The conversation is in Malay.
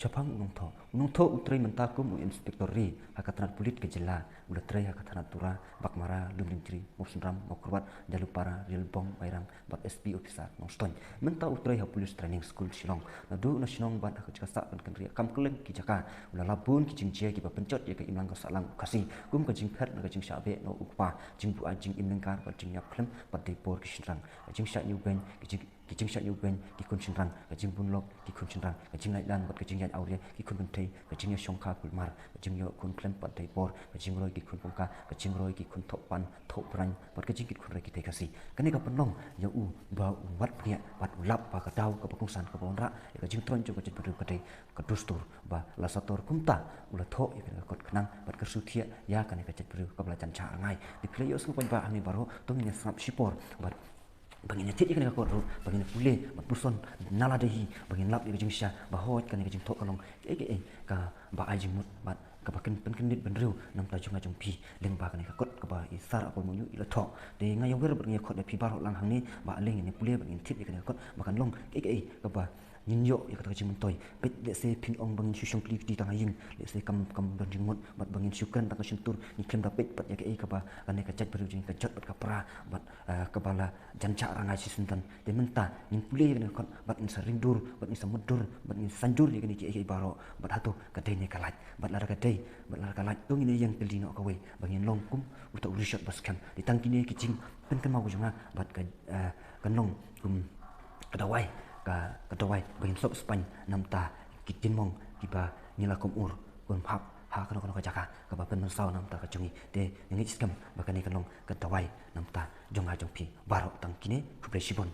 Chapang unong tho utrai mentakum inspektor ri hakatana pulit ke jela ulah trai hakatana tura bakmara lumlingtri musunram mokrwat jalupara rilbong bairang bak SP officer nongstoin menta utrai ha police training school Shillong na du na Shillong ban ha kasa ban kan ria kam keleng ki jaka ulah labun ki jingje ki ba pencot ya ka imlang ka salang kasi kum ka jing phet na ka jing shabe no ukpa jing bu jing imlengkar ba jing yap klem ba de por ki shinrang jing sha yu ben ki jing sha yu ben ki kun shinrang ka jing bunlok ki kun shinrang ka jing lai dan bat ka jing yan auria ki kun thei ka jing ya shongkha kulmar ka jing yo kun klem pat dei por ka jing roi ki kun pongka ka jing roi ki kun thopan thopran pat ka jing ki kun roi ki thei kasi kani ka penlong ya u ba wat nia pat ulap pa ka dau ka pungsan ka bonra ka jing tron jo ka jing ka dei ka dustur ba la sator kumta ula tho ya ka kot khnang pat ka suthia ya kani ka jet bru ka belajan cha ngai di play yo sung ba ani baro tong ni snap sipor bat bangin tit ikan ka ru bangin pule bat puson nala dehi bangin lap ni jing sha ba hot kan jing thok kalong ka ba ai jing mut bat ka bakin pen dit benriu nam ta jung pi leng ba kan ka kot ka ba isar apol munyu ila thok de ngai wer bangin khot de pi bar lang hang ni ba leng ni pule bangin tit ikan ka kot bakan long ka ba nin yo ya kata jing toy pet le se pin ong bangin shu shong klik di tang yin le se kam ban jing mut bat bangin syukan ta ka shintur ni klem da pet pat ya ka ba kan ka chat beru jing ka jot bat ka pra bat ka bala janca rangai si suntan de menta nin pule ni kon bat in sering dur bat in samudur bat in sanjur ni kan ki baro bat hatu ka dei ni kalaj bat lara ka dei bat lara kalaj tung ni yang telino ka we bangin long kum uta urishot baskan di tangkini ki jing pen kan mau junga bat ka kanong kum kadawai ka dawai bangin sop span namta ki tinmong ki ba nilakum ur kun hap ha kana ka jaka ka ba pen sau namta ka jungi de ngi skam bakani kanong ka dawai namta jonga jongpi baro tangkini kuble shibon